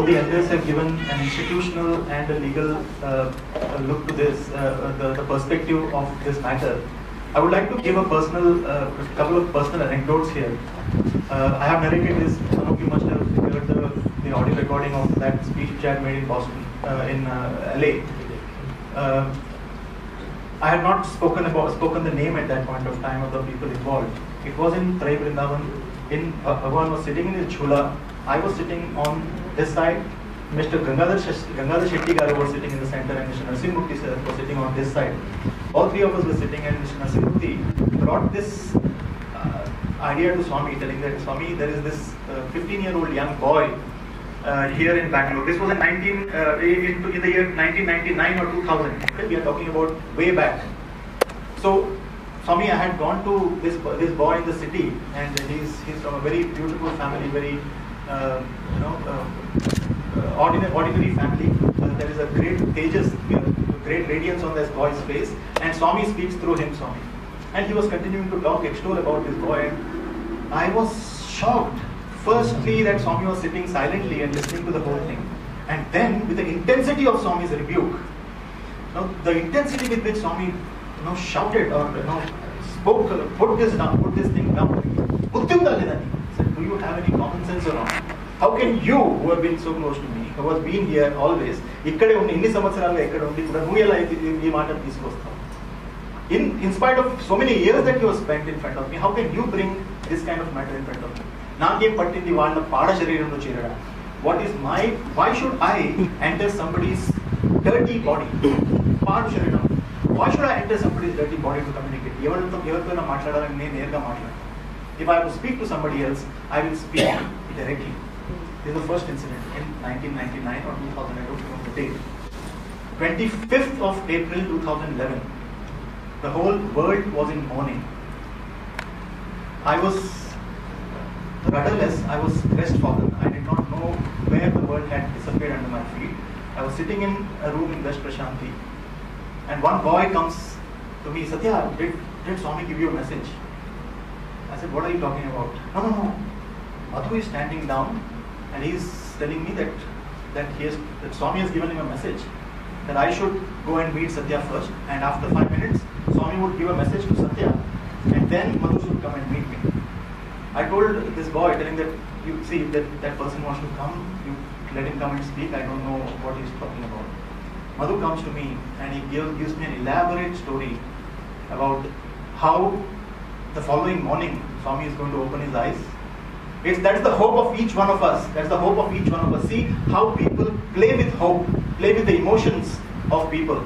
both the elders have given an institutional and a legal look to this, the perspective of this matter. I would like to give a couple of personal anecdotes here. I have narrated this. Some of you must have heard the audio recording of that speech which I had made in Boston, in LA. I had not spoken the name at that point of time of the people involved. It was in Trai Vrindavan. Bhagwan was sitting in his chula. I was sitting on this side. Mr. Gangadhar Shetty Garu was sitting in the center, and Mr. Narasimhamurthy sir was sitting on this side. All three of us were sitting, and Mr. Narasimhamurthy brought this idea to Swami, telling that, Swami, there is this 15-year-old young boy here in Bangalore. This was in the year 1999 or 2000. Okay? We are talking about way back. So, Swami, I had gone to this boy in the city, and he's from a very beautiful family, very ordinary family. There is a great tejas, great radiance on this boy's face, and Swami speaks through him, Swami. And he was continuing to talk, extol about this boy, and I was shocked. Firstly, that Swami was sitting silently and listening to the whole thing, and then with the intensity of Swami's rebuke, the intensity with which Swami shouted or spoke, put this thing down. Said, do you have any common sense or not? How can you, who have been so close to me, who has been here always, in spite of so many years that you have spent in front of me, how can you bring this kind of matter in front of me? Why should I enter somebody's dirty body? Why should I enter somebody's dirty body to communicate? If I have to speak to somebody else, I will speak directly. This is the first incident in 1999 or 2000, I don't remember the date. 25th of April 2011. The whole world was in mourning. I was rudderless, I was crestfallen. I did not know where the world had disappeared under my feet. I was sitting in a room in West Prashanti, and one boy comes to me, Satya, did Swami give you a message? I said, what are you talking about? No. Madhu is standing down, and he is telling me that Swami has given him a message, that I should go and meet Satya first, and after 5 minutes, Swami would give a message to Satya, and then Madhu should come and meet me. I told this boy, telling that, you see, that person wants to come, you let him come and speak, I don't know what he's talking about. Madhu comes to me, and he gives me an elaborate story about how the following morning Swami is going to open his eyes. That's the hope of each one of us. That's the hope of each one of us. See how people play with hope, play with the emotions of people.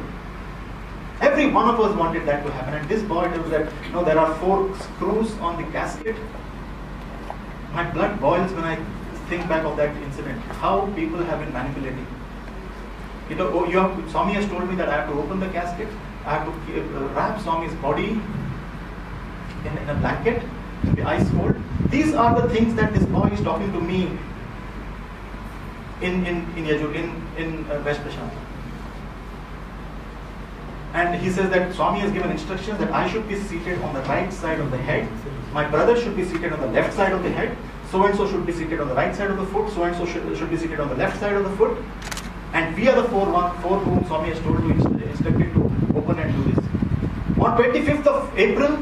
Every one of us wanted that to happen. And this boy tells that, there are 4 screws on the casket. My blood boils when I think back of that incident. How people have been manipulating. Swami has told me that I have to open the casket. I have to wrap Swami's body in a blanket, to be ice cold. These are the things that this boy is talking to me in West Prashanti. And he says that Swami has given instructions that I should be seated on the right side of the head, my brother should be seated on the left side of the head, so-and-so should be seated on the right side of the foot, so-and-so should be seated on the left side of the foot, and we are the four whom Swami has told to instructed to open and do this. On 25th of April,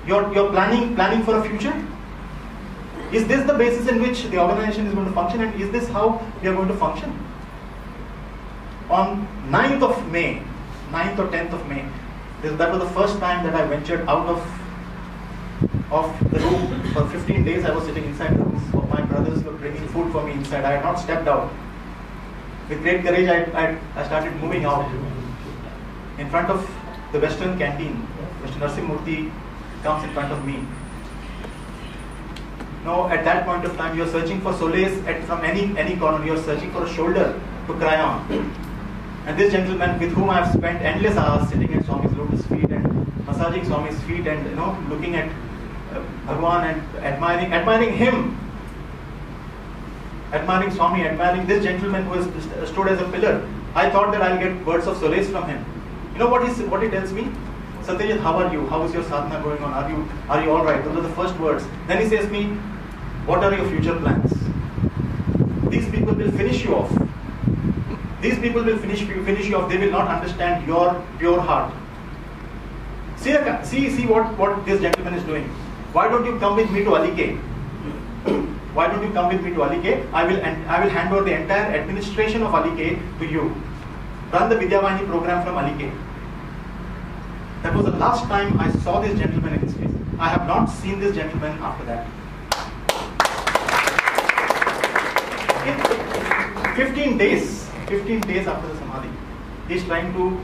you're planning for a future? Is this the basis in which the organization is going to function, and is this how we are going to function? On 9th or 10th of May, that was the first time that I ventured out of the room. For 15 days I was sitting inside the rooms. My brothers were bringing food for me inside. I had not stepped out. With great courage, I started moving out. In front of the Western canteen, Mr. Narasimhamurthy comes in front of me. Now, at that point of time, you are searching for solace from any corner. You are searching for a shoulder to cry on. And this gentleman, with whom I have spent endless hours sitting at Swami's lotus feet and massaging Swami's feet and looking at Bhagwan and admiring him, admiring Swami, admiring this gentleman who has stood as a pillar. I thought that I'll get words of solace from him. You know what he tells me? Satyajit, how are you? How is your sadhana going on? Are you all right? Those are the first words. Then he says to me, What are your future plans? These people will finish you off. These people will finish you off. They will not understand your pure heart. See what this gentleman is doing. Why don't you come with me to Alike? Why don't you come with me to Alike? I will hand over the entire administration of Alike to you. Run the Vidyavani program from Alike. That was the last time I saw this gentleman in his face. I have not seen this gentleman after that. 15 days after the Samadhi, he is trying to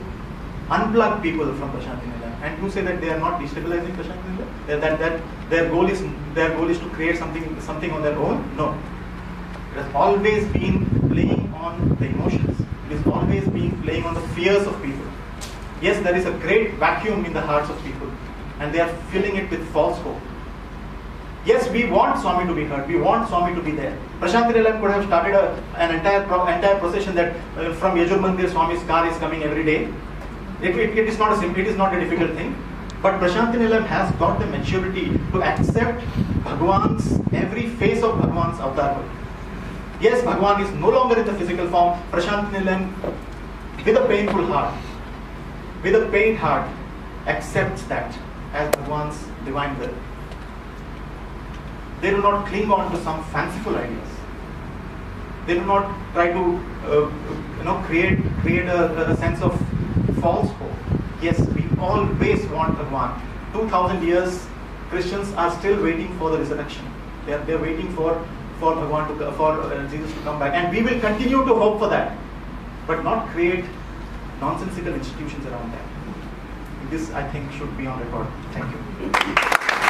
unplug people from Prashanti Nilayam and to say that they are not destabilizing Prashanti Nilayam, that their goal is to create something on their own. No. It has always been playing on the emotions. It has always been playing on the fears of people. Yes, there is a great vacuum in the hearts of people and they are filling it with false hope. Yes, we want Swami to be heard. We want Swami to be there. Prashanti Nilayam could have started an entire procession that from Yajur Mandir, Swami's car is coming every day. It is not a difficult thing. But Prashanti Nilayam has got the maturity to accept every face of Bhagwan's avatar. Yes, Bhagwan is no longer in the physical form. Prashanti Nilayam, with a painful heart, with a pained heart, accepts that as Bhagwan's divine will. They do not cling on to some fanciful ideas. They do not try to create a sense of false hope. Yes, we always want Bhagwan. 2000 years, Christians are still waiting for the resurrection. They are waiting for Bhagwan for Jesus to come back, and we will continue to hope for that, but not create nonsensical institutions around that. This, I think, should be on record. Thank you.